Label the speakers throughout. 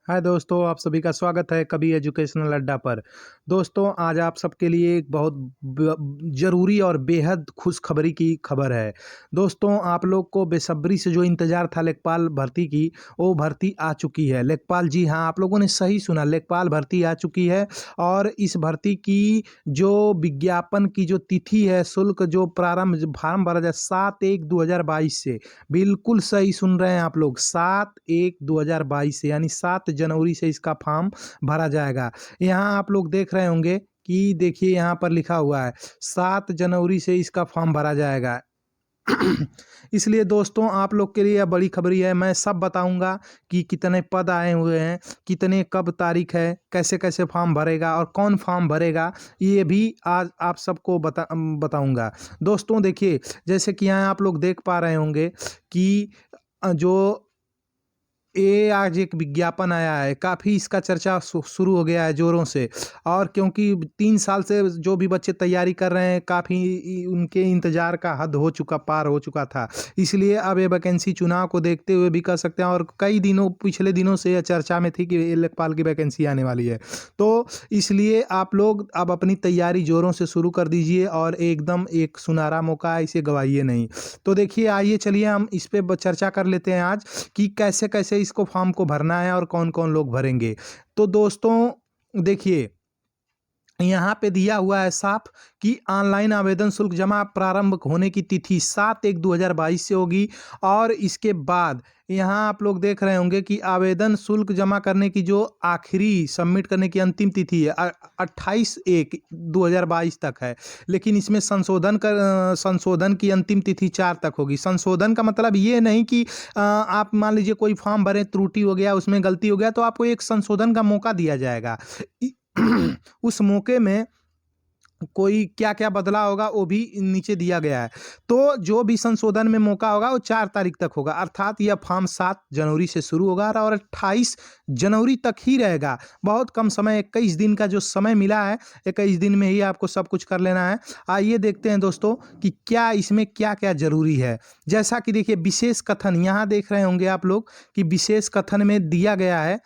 Speaker 1: हाय दोस्तों, आप सभी का स्वागत है कभी एजुकेशनल अड्डा पर। दोस्तों, आज आप सबके लिए एक बहुत ज़रूरी और बेहद खुशखबरी की खबर है। दोस्तों, आप लोग को बेसब्री से जो इंतज़ार था लेखपाल भर्ती की, वो भर्ती आ चुकी है। लेखपाल, जी हाँ, आप लोगों ने सही सुना, लेखपाल भर्ती आ चुकी है। और इस भर्ती की जो विज्ञापन की जो तिथि है, शुल्क जो प्रारंभ फार्म भरा जाए 7/1/2022 से। बिल्कुल सही सुन रहे हैं आप लोग, 7/1/2022 से, यानी 7 जनवरी से इसका फॉर्म भरा जाएगा। यहाँ आप लोग देख रहे होंगे कि देखिए यहाँ पर लिखा हुआ है 7 जनवरी से इसका फॉर्म भरा जाएगा। इसलिए दोस्तों, आप लोग के लिए यह बड़ी खबरी है। मैं सब बताऊंगा कि कितने पद आए हुए हैं, कितने कब तारीख है, कैसे कैसे फॉर्म भरेगा और कौन फॉर्म भरेगा, ये भी आज आप सबको बताऊंगा। दोस्तों देखिए, जैसे कि यहाँ आप लोग देख पा रहे होंगे कि जो ये आज एक विज्ञापन आया है, काफ़ी इसका चर्चा शुरू हो गया है ज़ोरों से। और क्योंकि 3 साल से जो भी बच्चे तैयारी कर रहे हैं, काफ़ी उनके इंतज़ार का हद हो चुका, पार हो चुका था। इसलिए अब ये वैकेंसी चुनाव को देखते हुए भी कह सकते हैं, और कई दिनों पिछले दिनों से यह चर्चा में थी कि ये लेखपाल की वैकेंसी आने वाली है। तो इसलिए आप लोग अब अपनी तैयारी ज़ोरों से शुरू कर दीजिए और एकदम एक सुनहरा मौका है, इसे गवाइए नहीं। तो देखिए, आइए चलिए हम इस पे चर्चा कर लेते हैं आज कि कैसे कैसे इसको फॉर्म को भरना है और कौन कौन लोग भरेंगे। तो दोस्तों देखिए, यहाँ पे दिया हुआ है साफ कि ऑनलाइन आवेदन शुल्क जमा प्रारंभ होने की तिथि 7/1/2022 से होगी। और इसके बाद यहाँ आप लोग देख रहे होंगे कि आवेदन शुल्क जमा करने की जो आखिरी सबमिट करने की अंतिम तिथि है 28/1/2022 तक है। लेकिन इसमें संशोधन की अंतिम तिथि 4 तक होगी। संशोधन का मतलब ये नहीं कि आप मान लीजिए कोई फॉर्म भरें, त्रुटि हो गया, उसमें गलती हो गया, तो आपको एक संशोधन का मौका दिया जाएगा। उस मौके में कोई क्या-क्या बदलाव होगा वो भी नीचे दिया गया है। तो जो भी संशोधन में मौका होगा वो 4 तारीख तक होगा, अर्थात यह फॉर्म 7 जनवरी से शुरू होगा और 28 जनवरी तक ही रहेगा। बहुत कम समय, 21 दिन का जो समय मिला है, 21 दिन में ही आपको सब कुछ कर लेना है। आइए देखते हैं दोस्तों कि क्या इसमें क्या-क्या ज़रूरी है। जैसा कि देखिए, विशेष कथन यहाँ देख रहे होंगे आप लोग कि विशेष कथन में दिया गया है।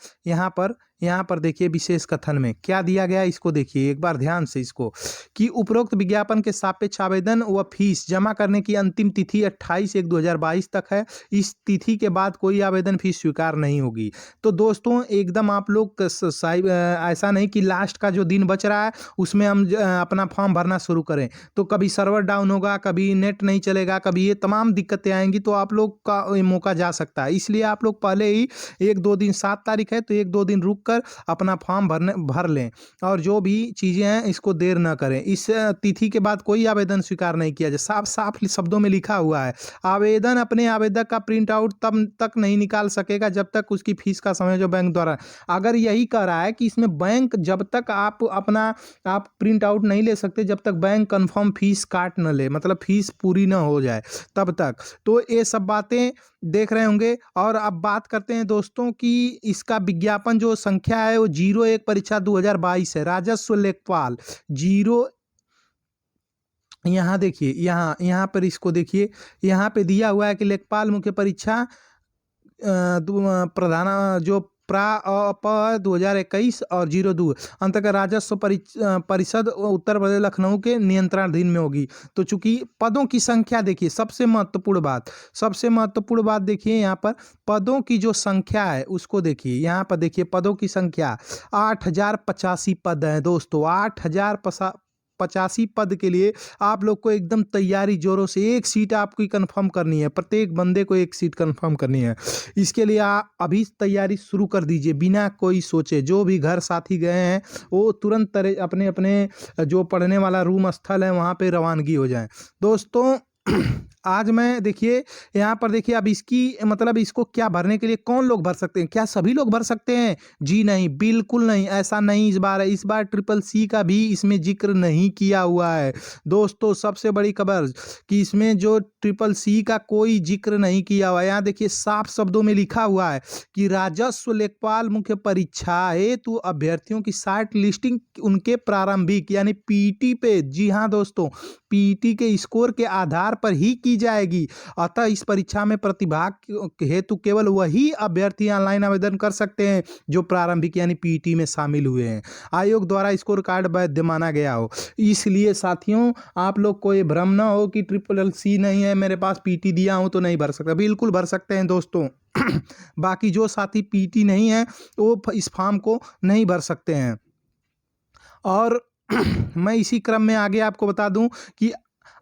Speaker 1: यहाँ पर देखिए, विशेष कथन में क्या दिया गया है, इसको देखिए एक बार ध्यान से इसको, कि उपरोक्त विज्ञापन के सापेक्ष आवेदन व फीस जमा करने की अंतिम तिथि 28/1/2022 तक है। इस तिथि के बाद कोई आवेदन फीस स्वीकार नहीं होगी। तो दोस्तों एकदम आप लोग ऐसा नहीं कि लास्ट का जो दिन बच रहा है उसमें हम अपना फॉर्म भरना शुरू करें, तो कभी सर्वर डाउन होगा, कभी नेट नहीं चलेगा, कभी ये तमाम दिक्कतें आएंगी, तो आप लोग का ये मौका जा सकता है। इसलिए आप लोग पहले ही 1-2 दिन, 7 तारीख है तो 1-2 दिन रुक कर अपना फॉर्म भर लें। और जो भी चीज़ें हैं इसको देर न करें। इस तिथि के बाद कोई आवेदन स्वीकार नहीं किया जाए। साफ साफ शब्दों में लिखा हुआ है, आवेदन अपने आवेदक का प्रिंट आउट तब तक नहीं निकाल सकेगा जब तक उसकी फीस का समय जो बैंक द्वारा, अगर यही कह रहा है कि इसमें बैंक जब तक आप प्रिंट आउट नहीं ले सकते जब तक बैंक कंफर्म फीस काट न ले, मतलब फीस पूरी न हो जाए तब तक। तो ये सब बातें देख रहे होंगे। और अब बात करते हैं दोस्तों कि इसका विज्ञापन जो संख्या है वो 01 परीक्षा 2022 है। राजस्व लेखपाल 0, यहाँ देखिए, यहाँ पर इसको देखिए, यहाँ पे दिया हुआ है कि लेखपाल मुख्य परीक्षा प्रधान जो प 2021 और 02 अंतर्गत राजस्व परिषद उत्तर प्रदेश लखनऊ के नियंत्रणाधीन में होगी। तो चूंकि पदों की संख्या देखिए, सबसे महत्वपूर्ण बात देखिए, यहाँ पर पदों की जो संख्या है उसको देखिए। यहाँ पर देखिए पदों की संख्या 8085 पद हैं दोस्तों। 8085 पद के लिए आप लोग को एकदम तैयारी जोरों से, एक सीट आपकी कंफर्म करनी है, प्रत्येक बंदे को एक सीट कंफर्म करनी है। इसके लिए आप अभी तैयारी शुरू कर दीजिए बिना कोई सोचे। जो भी घर साथी गए हैं वो तुरंत अपने अपने जो पढ़ने वाला रूम स्थल है वहाँ पे रवानगी हो जाएं दोस्तों। आज मैं देखिए, यहाँ पर देखिए, अब इसकी मतलब इसको क्या भरने के लिए कौन लोग भर सकते हैं, क्या सभी लोग भर सकते हैं? जी नहीं, बिल्कुल नहीं, ऐसा नहीं इस बार है। इस बार CCC का भी इसमें जिक्र नहीं किया हुआ है दोस्तों। सबसे बड़ी खबर कि इसमें जो CCC का कोई जिक्र नहीं किया हुआ है। यहाँ देखिए साफ शब्दों में लिखा हुआ है कि राजस्व लेखपाल मुख्य परीक्षा हेतु अभ्यर्थियों की शॉर्ट लिस्टिंग उनके प्रारंभिक यानी पीटी पे, जी हाँ दोस्तों, पीटी के स्कोर के आधार पर ही की की जाएगी। अतः इस परीक्षा में प्रतिभाग हेतु केवल वही अभ्यर्थी ऑनलाइन आवेदन कर सकते हैं जो प्रारंभिक यानी पीटी में शामिल हुए हैं, आयोग द्वारा स्कोर कार्ड वैध माना गया हो। इसलिए साथियों, आप लोग को ये भ्रम ना हो कि ट्रिपल सी नहीं है, मेरे पास पीटी दिया हूं तो नहीं भर सकता। बिल्कुल भर सकते हैं दोस्तों। बाकी जो साथी पीटी नहीं है वो इस फॉर्म को नहीं भर सकते हैं। और मैं इसी क्रम में आगे आपको बता दूं कि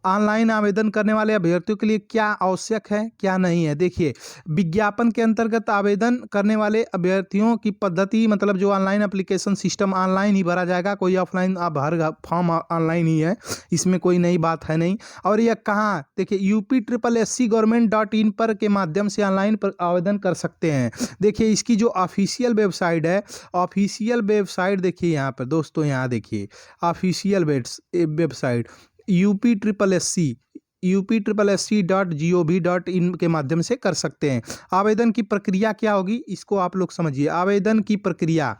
Speaker 1: ऑनलाइन आवेदन करने वाले अभ्यर्थियों के लिए क्या आवश्यक है क्या नहीं है। देखिए, विज्ञापन के अंतर्गत आवेदन करने वाले अभ्यर्थियों की पद्धति, मतलब जो ऑनलाइन एप्लीकेशन सिस्टम ऑनलाइन ही भरा जाएगा, कोई ऑफलाइन आप हर फॉर्म ऑनलाइन ही है, इसमें कोई नई बात है नहीं। और यह कहाँ, देखिए UP SSC government.in पर के माध्यम से ऑनलाइन पर आवेदन कर सकते हैं। देखिए इसकी जो ऑफिशियल वेबसाइट है, ऑफिशियल वेबसाइट देखिए यहाँ पर दोस्तों, यहाँ देखिए ऑफिशियल वेबसाइट UPSSC.gov.in के माध्यम से कर सकते हैं। आवेदन की प्रक्रिया क्या होगी इसको आप लोग समझिए। आवेदन की प्रक्रिया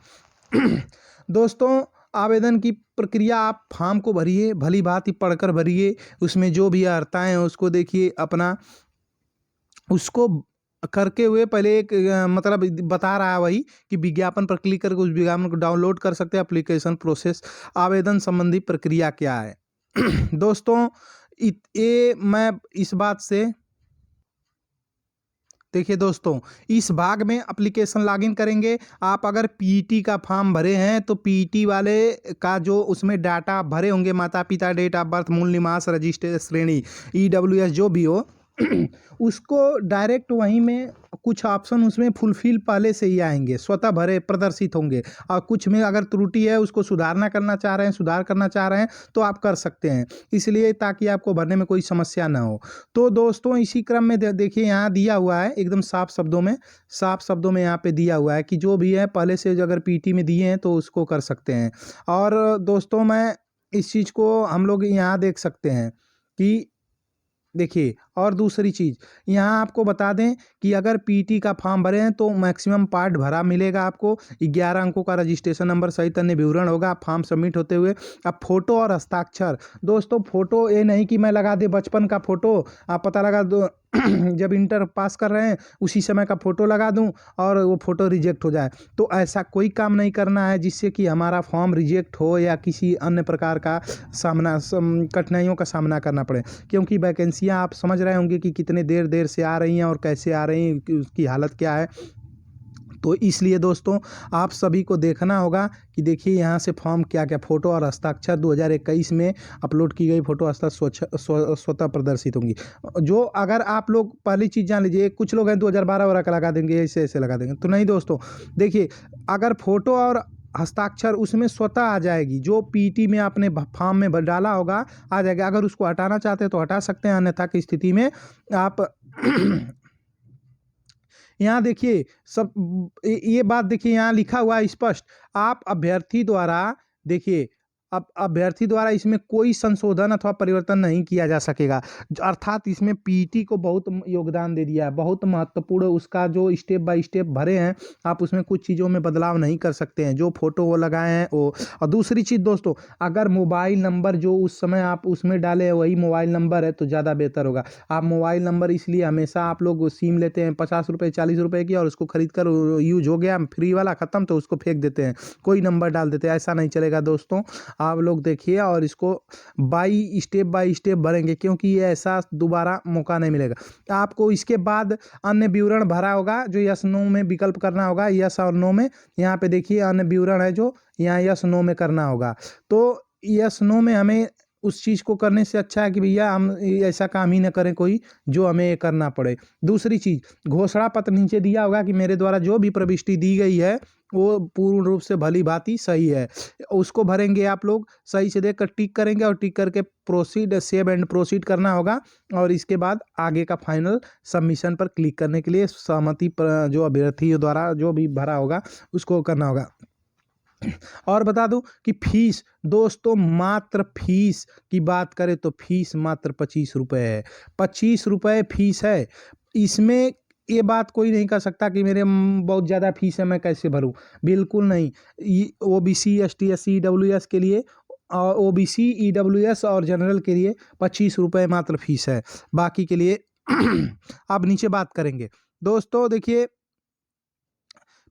Speaker 1: दोस्तों, आवेदन की प्रक्रिया, आप फॉर्म को भरिए, भली भांति पढ़कर भरिए, उसमें जो भी अर्हताएं हैं उसको देखिए, अपना उसको करके हुए पहले एक मतलब बता रहा है वही कि विज्ञापन पर क्लिक करके उस विज्ञापन को डाउनलोड कर सकते हैं। एप्लीकेशन प्रोसेस, आवेदन संबंधी प्रक्रिया क्या है। दोस्तों ये मैं इस बात से, देखिए दोस्तों, इस भाग में एप्लीकेशन लॉगिन करेंगे। आप अगर पीटी का फॉर्म भरे हैं तो पीटी वाले का जो उसमें डाटा आप भरे होंगे, माता पिता, डेट ऑफ बर्थ, मूल निवास, रजिस्टर श्रेणी, EWS जो भी हो, उसको डायरेक्ट वहीं में कुछ ऑप्शन उसमें फुलफिल पहले से ही आएंगे, स्वतः भरे प्रदर्शित होंगे। और कुछ में अगर त्रुटि है, उसको सुधार करना चाह रहे हैं तो आप कर सकते हैं, इसलिए ताकि आपको भरने में कोई समस्या ना हो। तो दोस्तों इसी क्रम में देखिए यहाँ दिया हुआ है एकदम साफ शब्दों में यहाँ पे दिया हुआ है कि जो भी है पहले से अगर पीटी में दिए हैं तो उसको कर सकते हैं। और दोस्तों मैं इस चीज़ को हम लोग यहाँ देख सकते हैं कि देखिए, और दूसरी चीज़ यहाँ आपको बता दें कि अगर पीटी का फॉर्म भरे हैं तो मैक्सिमम पार्ट भरा मिलेगा आपको। 11 अंकों का रजिस्ट्रेशन नंबर सहित अन्य विवरण होगा फॉर्म सबमिट होते हुए। अब फोटो और हस्ताक्षर, दोस्तों फोटो ये नहीं कि मैं लगा दे बचपन का फोटो, आप पता लगा दो जब इंटर पास कर रहे हैं उसी समय का फोटो लगा दूं और वो फोटो रिजेक्ट हो जाए, तो ऐसा कोई काम नहीं करना है जिससे कि हमारा फॉर्म रिजेक्ट हो या किसी अन्य प्रकार का कठिनाइयों का सामना करना पड़े। क्योंकि वैकेंसियां आप समझ रहे होंगे कि कितने देर से आ रही हैं और कैसे आ रही हैं, उसकी हालत क्या है। तो इसलिए दोस्तों आप सभी को देखना होगा कि देखिए यहाँ से फॉर्म क्या क्या, फोटो और हस्ताक्षर 2021 में अपलोड की गई फोटो हस्ताक्षर स्वतः प्रदर्शित होंगी। जो अगर आप लोग पहली चीज़ जान लीजिए, कुछ लोग हैं 2012 वाला का लगा देंगे, ऐसे लगा देंगे, तो नहीं दोस्तों। देखिए अगर फोटो और हस्ताक्षर उसमें स्वतः आ जाएगी, जो पीटी में आपने फॉर्म में डाला होगा आ जाएगा। अगर उसको हटाना चाहते हैं तो हटा सकते हैं, अन्यथा की स्थिति में आप यहाँ देखिए सब ये बात देखिए यहाँ लिखा हुआ है स्पष्ट, आप अभ्यर्थी द्वारा, देखिए अब अभ्यर्थी द्वारा इसमें कोई संशोधन अथवा परिवर्तन नहीं किया जा सकेगा। अर्थात इसमें पीटी को बहुत योगदान दे दिया है, बहुत महत्वपूर्ण उसका जो स्टेप बाय स्टेप भरे हैं, आप उसमें कुछ चीज़ों में बदलाव नहीं कर सकते हैं, जो फोटो वो लगाए हैं वो। और दूसरी चीज़ दोस्तों, अगर मोबाइल नंबर जो उस समय आप उसमें डाले हैं वही मोबाइल नंबर है तो ज़्यादा बेहतर होगा। आप मोबाइल नंबर इसलिए हमेशा आप लोग सिम लेते हैं 50 रुपये 40 रुपये की, और उसको खरीद कर यूज हो गया फ्री वाला ख़त्म तो उसको फेंक देते हैं, कोई नंबर डाल देते हैं। ऐसा नहीं चलेगा दोस्तों, आप लोग देखिए और इसको बाय स्टेप भरेंगे, क्योंकि ये ऐसा दोबारा मौका नहीं मिलेगा आपको। इसके बाद अन्य विवरण भरा होगा, जो यस नो में विकल्प करना होगा, यस और नो में। यहाँ पे देखिए अन्य विवरण है जो यहाँ यस नो में करना होगा। तो यस नो में हमें उस चीज़ को करने से अच्छा है कि भैया हम ऐसा काम ही ना करें कोई जो हमें करना पड़े। दूसरी चीज़, घोषणा पत्र नीचे दिया होगा कि मेरे द्वारा जो भी प्रविष्टि दी गई है वो पूर्ण रूप से भली भांति सही है, उसको भरेंगे आप लोग, सही से देख कर टिक करेंगे और टिक करके प्रोसीड, सेव एंड प्रोसीड करना होगा। और इसके बाद आगे का फाइनल सबमिशन पर क्लिक करने के लिए सहमति पर जो अभ्यर्थी द्वारा जो भी भरा होगा उसको करना होगा। और बता दूं कि फीस दोस्तों, मात्र फीस की बात करें तो फीस मात्र 25 रुपये है, 25 रुपये फीस है। इसमें ये बात कोई नहीं कर सकता कि मेरे बहुत ज़्यादा फीस है मैं कैसे भरूं, बिल्कुल नहीं। OBC ST SC EWS के लिए और ओबीसी, ईडब्ल्यूएस और जनरल के लिए 25 रुपये मात्र फीस है, बाकी के लिए अब नीचे बात करेंगे। दोस्तों देखिए,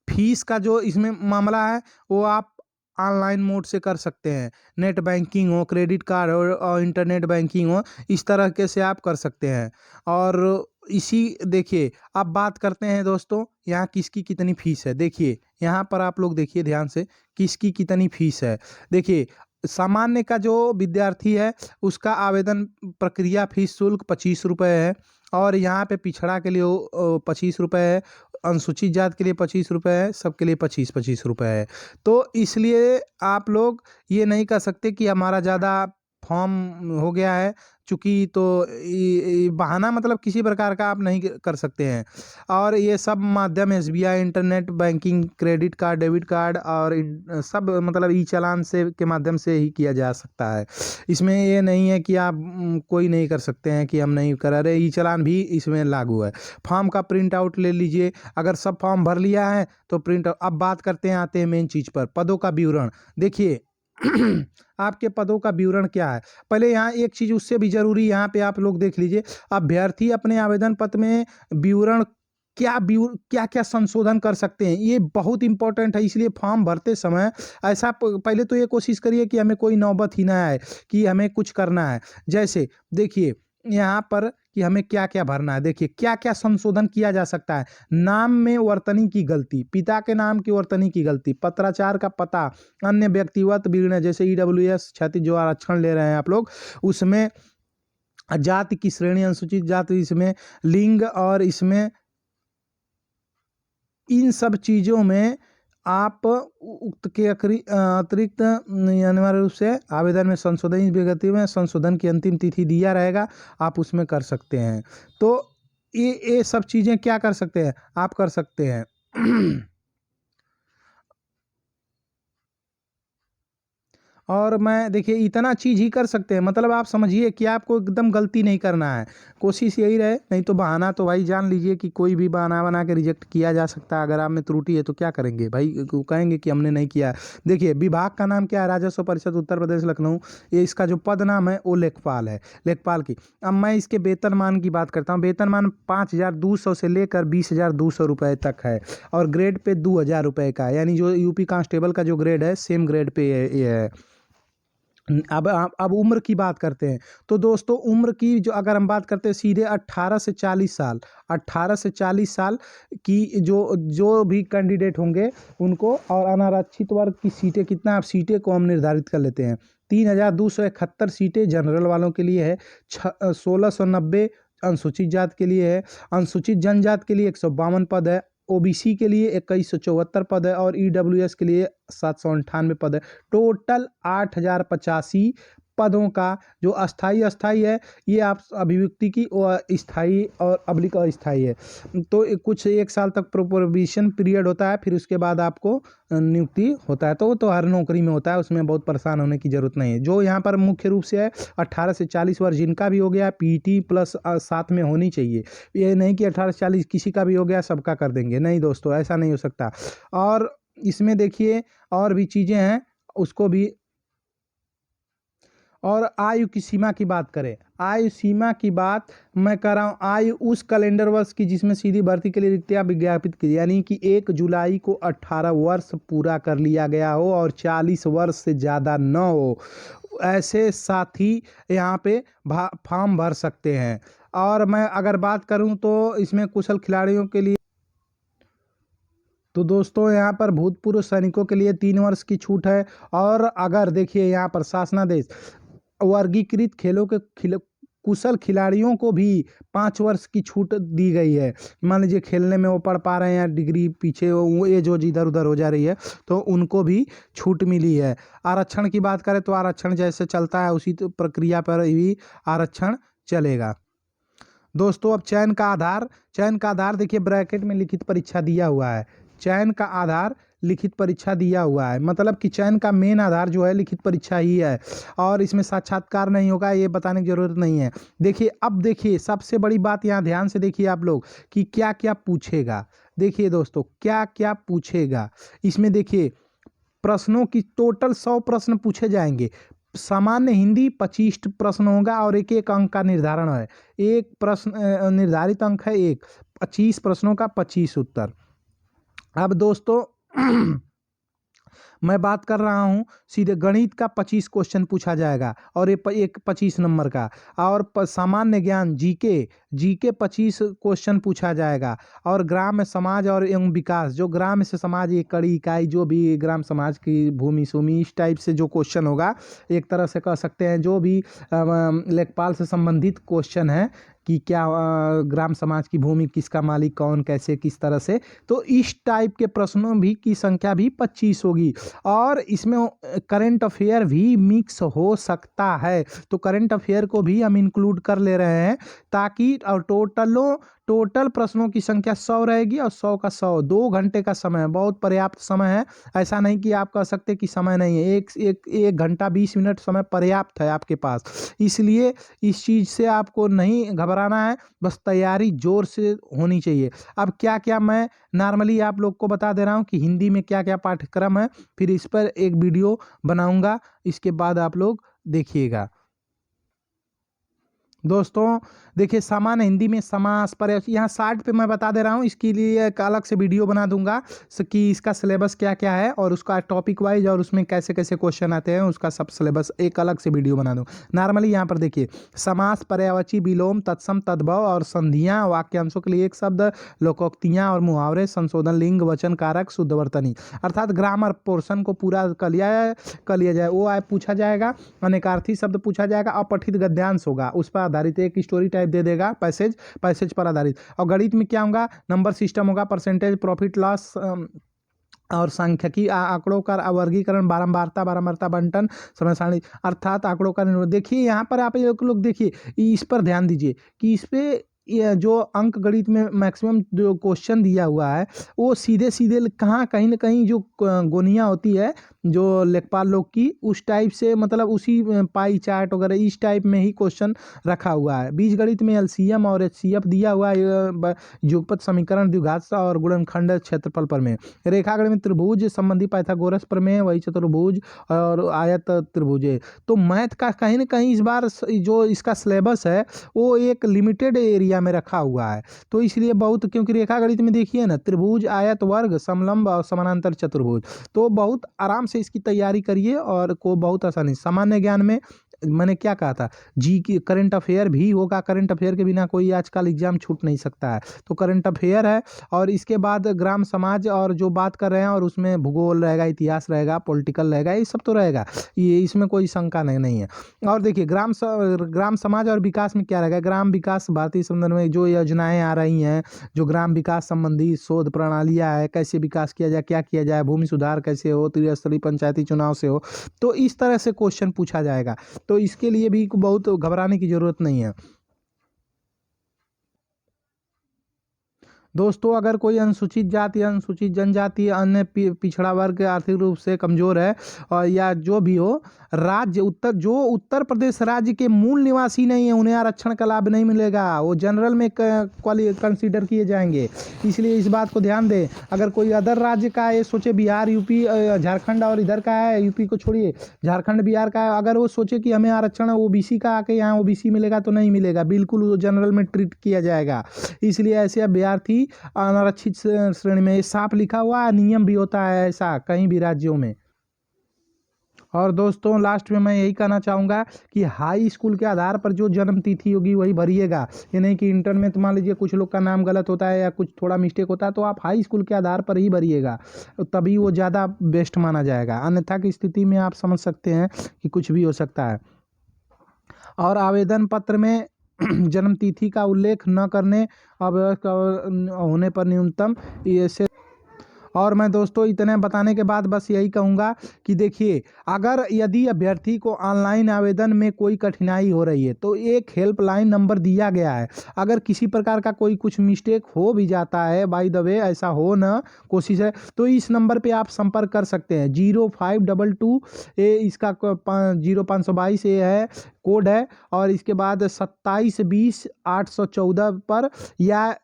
Speaker 1: फीस का जो इसमें मामला है वो आप ऑनलाइन मोड से कर सकते हैं, नेट बैंकिंग हो, क्रेडिट कार्ड हो और इंटरनेट बैंकिंग हो, इस तरह के से आप कर सकते हैं। और इसी देखिए, अब बात करते हैं दोस्तों यहाँ किसकी कितनी फीस है। देखिए यहाँ पर आप लोग देखिए ध्यान से, किसकी कितनी फीस है। देखिए सामान्य का जो विद्यार्थी है उसका आवेदन प्रक्रिया फीस शुल्क 25 रुपये है, और यहाँ पे पिछड़ा के लिए 25 रुपये है, अनुसूचित जात के लिए 25 रुपये है, सबके लिए 25-25 रुपये है। तो इसलिए आप लोग ये नहीं कर सकते कि हमारा ज़्यादा फॉर्म हो गया है, चूँकि तो बहाना मतलब किसी प्रकार का आप नहीं कर सकते हैं। और ये सब माध्यम SBI, internet banking, credit card, debit card और सब मतलब ई चालान से के माध्यम से ही किया जा सकता है। इसमें ये नहीं है कि आप कोई नहीं कर सकते हैं कि हम नहीं कर रहे, ई चालान भी इसमें लागू है। फॉर्म का प्रिंट आउट ले लीजिए, अगर सब फॉर्म भर लिया है तो प्रिंट। अब बात करते हैं, आते हैं मेन चीज़ पर, पदों का विवरण। देखिए आपके पदों का विवरण क्या है। पहले यहाँ एक चीज़ उससे भी जरूरी, यहाँ पे आप लोग देख लीजिए, अभ्यर्थी अपने आवेदन पत्र में विवरण क्या क्या संशोधन कर सकते हैं, ये बहुत इंपॉर्टेंट है। इसलिए फॉर्म भरते समय ऐसा पहले तो ये कोशिश करिए कि हमें कोई नौबत ही ना आए कि हमें कुछ करना है। जैसे देखिए यहाँ पर कि हमें क्या क्या भरना है। देखिए क्या क्या संशोधन किया जा सकता है। नाम में वर्तनी की गलती, पिता के नाम की वर्तनी की गलती, पत्राचार का पता, अन्य व्यक्तिगत विवरण जैसे ईडब्ल्यूएस क्षति जो आरक्षण ले रहे हैं आप लोग, उसमें जाति की श्रेणी, अनुसूचित जाति, इसमें लिंग, और इसमें इन सब चीज़ों में आप उक्त के अतिरिक्त अनिवार्य रूप से आवेदन में संशोधन, इस विज्ञप्ति में संशोधन की अंतिम तिथि दिया रहेगा, आप उसमें कर सकते हैं। तो ये सब चीज़ें क्या कर सकते हैं, आप कर सकते हैं। और मैं देखिए इतना चीज़ ही कर सकते हैं, मतलब आप समझिए कि आपको एकदम गलती नहीं करना है, कोशिश यही रहे। नहीं तो बहाना तो भाई जान लीजिए कि कोई भी बहाना बना के रिजेक्ट किया जा सकता है। अगर आप में त्रुटि है तो क्या करेंगे भाई, कहेंगे कि हमने नहीं किया। देखिए विभाग का नाम क्या है, राजस्व परिषद उत्तर प्रदेश लखनऊ। ये इसका जो पद नाम है वो लेखपाल है, लेखपाल की। अब मैं इसके वेतनमान की बात करता हूँ। वेतनमान 5,200 से लेकर 20,200 रुपये तक है, और ग्रेड पे 2,000 रुपये का है। यानी जो यूपी कांस्टेबल का जो ग्रेड है सेम ग्रेड पे ये है। अब उम्र की बात करते हैं। तो दोस्तों उम्र की जो अगर हम बात करते हैं सीधे 18 से 40 साल, 18 से 40 साल की जो भी कैंडिडेट होंगे उनको, और अनारक्षित वर्ग की सीटें कितना, आप सीटें को हम निर्धारित कर लेते हैं। 3,271 सीटें जनरल वालों के लिए है, 1690 अनुसूचित जात के लिए है, अनुसूचित जनजात के लिए 152 पद है, ओबीसी के लिए 2174 पद है, और ईडब्ल्यूएस के लिए 798 पद है। टोटल 8,085 पदों का जो अस्थाई है, ये आप अभिव्यक्ति की स्थाई और अब्लिक अस्थाई है। तो कुछ 1 साल तक प्रोबेशन पीरियड होता है, फिर उसके बाद आपको नियुक्ति होता है। तो वो तो हर नौकरी में होता है, उसमें बहुत परेशान होने की जरूरत नहीं है। जो यहाँ पर मुख्य रूप से है 18 से 40 वर्ष जिनका भी हो गया, पीटी प्लस साथ में होनी चाहिए। ये नहीं कि 18 से 40 किसी का भी हो गया सबका कर देंगे, नहीं दोस्तों ऐसा नहीं हो सकता। और इसमें देखिए और भी चीज़ें हैं, उसको भी। और आयु की सीमा की बात करें, आयु सीमा की बात मैं कर रहा हूँ, आयु उस कैलेंडर वर्ष की जिसमें सीधी भर्ती के लिए रिक्तियाँ विज्ञापित की, यानी कि 1 जुलाई को 18 वर्ष पूरा कर लिया गया हो और 40 वर्ष से ज़्यादा न हो, ऐसे साथी यहाँ पे फॉर्म भर सकते हैं। और मैं अगर बात करूँ तो इसमें कुशल खिलाड़ियों के लिए, तो दोस्तों यहाँ पर भूतपूर्व सैनिकों के लिए 3 वर्ष की छूट है। और अगर देखिए यहाँ पर शासनादेश वर्गीकृत खेलों के कुशल खिलाड़ियों को भी 5 वर्ष की छूट दी गई है। मान लीजिए खेलने में वो पढ़ पा रहे हैं या डिग्री पीछे वो एज इधर उधर हो जा रही है तो उनको भी छूट मिली है। आरक्षण की बात करें तो आरक्षण जैसे चलता है उसी प्रक्रिया पर भी आरक्षण चलेगा। दोस्तों अब चयन का आधार देखिए ब्रैकेट में लिखित परीक्षा दिया हुआ है। चयन का आधार लिखित परीक्षा दिया हुआ है, मतलब कि चयन का मेन आधार जो है लिखित परीक्षा ही है, और इसमें साक्षात्कार नहीं होगा, ये बताने की जरूरत नहीं है। देखिए अब देखिए सबसे बड़ी बात यहाँ ध्यान से देखिए आप लोग कि क्या क्या पूछेगा। देखिए दोस्तों क्या क्या पूछेगा इसमें, देखिए प्रश्नों की टोटल 100 प्रश्न पूछे जाएंगे। सामान्य हिंदी 25 प्रश्न होगा और एक एक अंक का निर्धारण है। एक प्रश्न निर्धारित अंक है एक, 25 प्रश्नों का 25 उत्तर। अब दोस्तों मैं बात कर रहा हूँ सीधे गणित का 25 क्वेश्चन पूछा जाएगा और एक 25 नंबर का, और सामान्य ज्ञान जीके 25 क्वेश्चन पूछा जाएगा, और ग्राम समाज और एवं विकास, जो ग्राम से समाज एक कड़ी इकाई, जो भी ग्राम समाज की भूमि सूमी इस टाइप से जो क्वेश्चन होगा, एक तरह से कह सकते हैं जो भी लेखपाल से संबंधित क्वेश्चन है कि क्या ग्राम समाज की भूमि किसका मालिक कौन, कैसे, किस तरह से, तो इस टाइप के प्रश्नों भी की संख्या भी 25 होगी। और इसमें करंट अफेयर भी मिक्स हो सकता है, तो करंट अफेयर को भी हम इंक्लूड कर ले रहे हैं ताकि, और टोटल प्रश्नों की संख्या 100 रहेगी और 100 का 100, 2 घंटे का समय है, बहुत पर्याप्त समय है। ऐसा नहीं कि आप कह सकते कि समय नहीं है, एक घंटा 20 मिनट समय पर्याप्त है आपके पास, इसलिए इस चीज़ से आपको नहीं घबराना है, बस तैयारी जोर से होनी चाहिए। अब क्या क्या मैं नॉर्मली आप लोग को बता दे रहा हूँ कि हिंदी में क्या क्या पाठ्यक्रम है, फिर इस पर एक वीडियो बनाऊंगा, इसके बाद आप लोग देखिएगा। दोस्तों देखिए, सामान्य हिंदी में समास पर यहाँ 60 पे मैं बता दे रहा हूँ, इसके लिए एक अलग से वीडियो बना दूंगा कि इसका सिलेबस क्या क्या है और उसका टॉपिक वाइज और उसमें कैसे कैसे क्वेश्चन आते हैं, उसका सब सिलेबस एक अलग से वीडियो बना दूँ। नॉर्मली यहाँ पर देखिए, समास, पर्यायवाची, विलोम, तत्सम, तद्भव और संधियाँ, वाक्यांशों के लिए एक शब्द, लोकोक्तियाँ और मुहावरे, संशोधन, लिंग, वचन, कारक, शुद्धवर्तनी, अर्थात ग्रामर पोर्शन को पूरा कर लिया जाए, वो पूछा जाएगा। अनेकार्थी शब्द पूछा जाएगा, अपठित गद्यांश होगा, उस पर आधारित एक स्टोरी टाइप दे देगा, पैसेज पर आधारित। और गणित में क्या होगा, नंबर सिस्टम होगा, परसेंटेज, प्रॉफिट लॉस और सांख्यिकी, आंकड़ों का वर्गीकरण, बारंबारता बंटन, समय सारणी, अर्थात आंकड़ों का निर्माण। देखिए यहाँ पर आप लोग देखिए, इस पर ध्यान दीजिए कि इस पे ये जो अंक गणित में मैक्सिमम जो क्वेश्चन दिया हुआ है, वो सीधे सीधे कहीं ना कहीं जो गोनियाँ होती है जो लेखपाल लोग की, उस टाइप से, मतलब उसी पाई चार्ट वगैरह इस टाइप में ही क्वेश्चन रखा हुआ है। बीजगणित में एलसीएम और एचसीएफ दिया हुआ है, युगपत समीकरण, द्विघात और गुणनखंड क्षेत्रफल पर में। रेखागण में त्रिभुज संबंधी पाइथागोरस प्रमेय, वही चतुर्भुज और आयत त्रिभुज है। तो मैथ का कहीं ना कहीं इस बार जो इसका सिलेबस है वो एक लिमिटेड एरिया में रखा हुआ है, तो इसलिए बहुत, क्योंकि रेखा गणित में देखिए ना, त्रिभुज, आयत, वर्ग, समलंब और समानांतर चतुर्भुज, तो बहुत आराम से इसकी तैयारी करिए और को बहुत आसानी। सामान्य ज्ञान में मैंने क्या कहा था, जी की करंट अफेयर भी होगा, करंट अफेयर के बिना कोई आजकल एग्जाम छूट नहीं सकता है, तो करंट अफेयर है। और इसके बाद ग्राम समाज और जो बात कर रहे हैं, और उसमें भूगोल रहेगा, इतिहास रहेगा, पॉलिटिकल रहेगा, ये सब तो रहेगा, ये इसमें कोई शंका नहीं है। और देखिए ग्राम समाज और विकास में क्या रहेगा, ग्राम विकास, भारतीय संदर्भ में जो योजनाएं आ रही हैं, जो ग्राम विकास संबंधी शोध प्रणालियाँ है, कैसे विकास किया जाए, क्या किया जाए, भूमि सुधार कैसे हो, त्रिस्तरीय पंचायती चुनाव से हो, तो इस तरह से क्वेश्चन पूछा जाएगा, तो इसके लिए भी बहुत घबराने की जरूरत नहीं है। दोस्तों अगर कोई अनुसूचित जाति, अनुसूचित जनजाति, अन्य पिछड़ा वर्ग, आर्थिक रूप से कमजोर है, और या जो भी हो, राज्य उत्तर प्रदेश राज्य के मूल निवासी नहीं है, उन्हें आरक्षण का लाभ नहीं मिलेगा, वो जनरल में कंसीडर किए जाएंगे, इसलिए इस बात को ध्यान दें। अगर कोई अदर राज्य का है, सोचे बिहार, यूपी, झारखंड और इधर का है, यूपी को छोड़िए, झारखंड बिहार का है, अगर वो सोचे कि हमें आरक्षण ओबीसी का आके यहाँ ओबीसी मिलेगा, तो नहीं मिलेगा, बिल्कुल वो जनरल में ट्रीट किया जाएगा। इसलिए ऐसे अभ्यर्थी अनारक्षित श्रेणी में, साफ लिखा हुआ है, नियम भी होता है ऐसा कहीं भी राज्यों में। और दोस्तों लास्ट में मैं यही कहना चाहूँगा कि हाई स्कूल के आधार पर जो जन्म तिथि होगी वही भरिएगा, ये नहीं कि इंटर में तो मान लीजिए कुछ लोग का नाम गलत होता है या कुछ थोड़ा मिस्टेक होता है, तो आप हाई स्कूल के आधार पर ही भरिएगा, तभी वो ज़्यादा बेस्ट माना जाएगा, अन्यथा की स्थिति में आप समझ सकते हैं कि कुछ भी हो सकता है। और आवेदन पत्र में जन्म तिथि का उल्लेख न करने होने पर न्यूनतम ये से। और मैं दोस्तों इतने बताने के बाद बस यही कहूँगा कि देखिए, अगर यदि अभ्यर्थी को ऑनलाइन आवेदन में कोई कठिनाई हो रही है, तो एक हेल्पलाइन नंबर दिया गया है, अगर किसी प्रकार का कोई कुछ मिस्टेक हो भी जाता है, बाय द वे ऐसा हो ना, कोशिश है, तो इस नंबर पे आप संपर्क कर सकते हैं, 0522 ये इसका 0522 ये है कोड है, और इसके बाद 2720-814 पर, या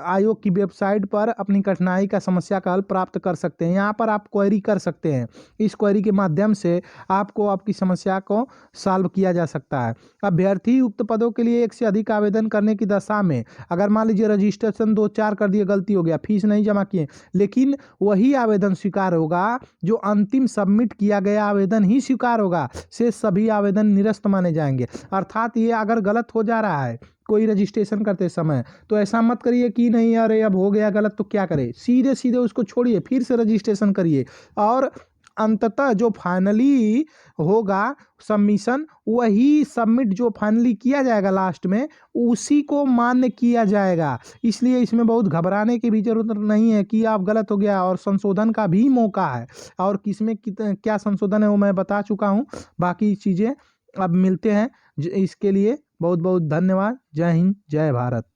Speaker 1: आयोग की वेबसाइट पर अपनी कठिनाई का, समस्या कल प्राप्त कर सकते हैं। यहाँ पर आप क्वेरी कर सकते हैं, इस क्वेरी के माध्यम से आपको आपकी समस्या को सॉल्व किया जा सकता है। अभ्यर्थी उक्त पदों के लिए एक से अधिक आवेदन करने की दशा में अगर मान लीजिए रजिस्ट्रेशन 2-4 कर दिए, गलती हो गया, फीस नहीं जमा किए, लेकिन वही आवेदन स्वीकार होगा जो अंतिम सबमिट किया गया आवेदन ही स्वीकार होगा, से सभी आवेदन निरस्त माने जाएंगे। अर्थात ये अगर गलत हो जा रहा है कोई रजिस्ट्रेशन करते समय, तो ऐसा मत करिए कि नहीं अरे अब हो गया गलत तो क्या करें, सीधे सीधे उसको छोड़िए, फिर से रजिस्ट्रेशन करिए और अंततः जो फाइनली होगा सबमिशन, वही सबमिट जो फाइनली किया जाएगा लास्ट में, उसी को मान्य किया जाएगा। इसलिए इसमें बहुत घबराने की भी जरूरत नहीं है कि आप गलत हो गया, और संशोधन का भी मौका है, और किसमें क्या संशोधन है वो मैं बता चुका हूँ। बाकी चीज़ें अब मिलते हैं। इसके लिए बहुत बहुत धन्यवाद। जय हिंद, जय भारत।